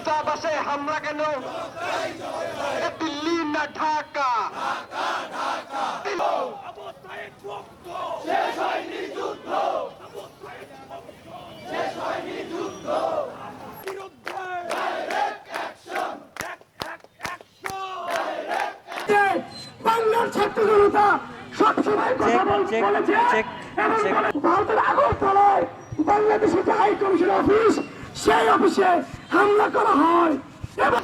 দূতাবাসে হামলা কেন? দিল্লি না ঢাকা? বাংলার ছাত্র জনতা সবসময় কথা বলেছে ভারতের আগরতলায় বাংলাদেশের যে হাই কমিশন অফিস, সেই অফিসে হামলা করা হয় এবং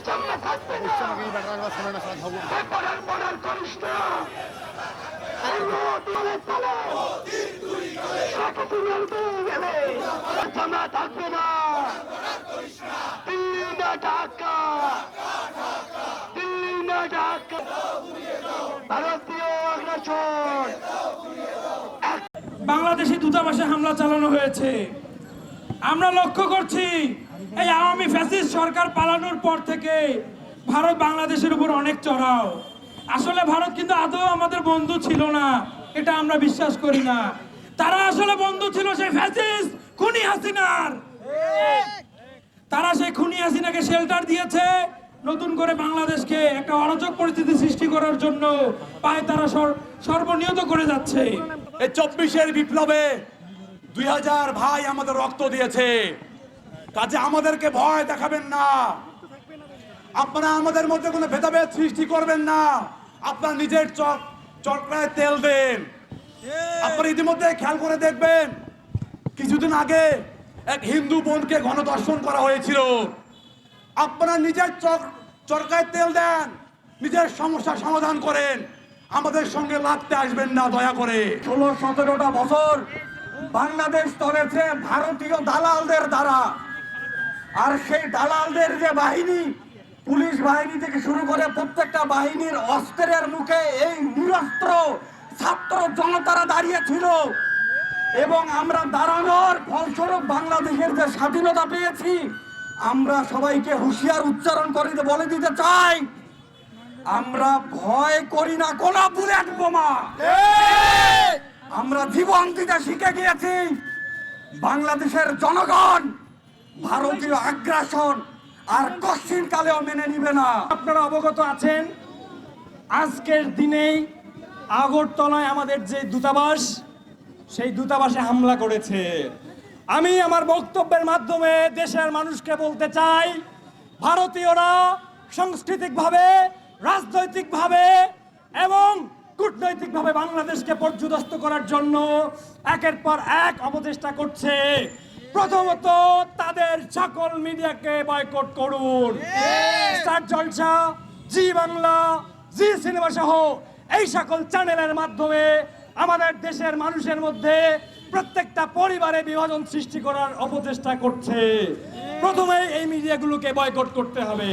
থাকবে না। দিল্লি না ঢাকা? দিল্লি না ঢাকা? ভারতীয় আগ্রাসন। বাংলাদেশি দূতাবাসে হামলা চালানো হয়েছে। আমরা লক্ষ্য করছি এই আওয়ামী ফ্যাসিস্ট সরকার পালানোর পর থেকে ভারত বাংলাদেশের উপর অনেক চড়াও। আসলে ভারত কিন্তু আদৌ আমাদের বন্ধু ছিল না, এটা আমরা বিশ্বাস করি না। তারা আসলে বন্ধু ছিল সেই ফ্যাসিস্ট খুনি হাসিনার। তারা সেই খুনি হাসিনাকে শেল্টার দিয়েছে, নতুন করে বাংলাদেশকে একটা অরাজক পরিস্থিতি সৃষ্টি করার জন্য পায় তারা সর্বনিয়ত করে যাচ্ছে। এই 24-এর বিপ্লবে 2000 ভাই আমাদের রক্ত দিয়েছে, কাজে আমাদেরকে ভয় দেখাবেন না। আপনারা আমাদের মধ্যে কোনো ভেদাভেদ সৃষ্টি করবেন না। আপনারা নিজের চক্রায় তেল দেন। আপনারা ইতিমধ্যে খেয়াল করে দেখবেন, কিছুদিন আগে এক হিন্দু বোনকে গণধর্ষণ করা হয়েছিল। আপনারা নিজের চরকায় তেল দেন, নিজের সমস্যার সমাধান করেন, আমাদের সঙ্গে লাগতে আসবেন না দয়া করে। 16-17টা বছর বাংলাদেশ চলেছে ভারতীয় দালালদের দ্বারা, আর সেই দালালদের যে বাহিনী, পুলিশ বাহিনী থেকে শুরু করে প্রত্যেকটা বাহিনীর অস্ত্রের মুখে এই নিরস্ত্র ছাত্র জনতারা দাঁড়িয়েছিল এবং আমরা দাঁড়ানোর ফলস্বরূপ বাংলাদেশের যে স্বাধীনতা পেয়েছি, আমরা সবাইকে হুঁশিয়ার উচ্চারণ করে বলে দিতে চাই, আমরা ভয় করি না কোন বুলেট বোমা। আমরা জীবন দিতে শিখে গিয়েছি। বাংলাদেশের জনগণ ভারতীয় আগ্রাসন আর কশ্চিন কালেও মেনে নিবে না। আপনারা অবগত আছেন, আজকের দিনেই আগরতলায় আমাদের যে দূতাবাস, সেই দূতাবাসে হামলা করেছে। আমি আমার বক্তব্যের মাধ্যমে দেশের মানুষকে বলতে চাই, ভারতীয়রা সাংস্কৃতিকভাবে, রাজনৈতিকভাবে এবং কূটনৈতিকভাবে বাংলাদেশকে পর্যুদস্ত করার জন্য একের পর এক অপচেষ্টা করছে। প্রথমত তাদের সকল মিডিয়াকে বয়কট করুন। স্টার জলসা, জি বাংলা, জি সিনেমা সহ এই সকল চ্যানেলের মাধ্যমে আমাদের দেশের মানুষের মধ্যে প্রত্যেকটা পরিবারে বিভাজন সৃষ্টি করার অপচেষ্টা করছে। প্রথমে এই মিডিয়াগুলোকে বয়কট করতে হবে।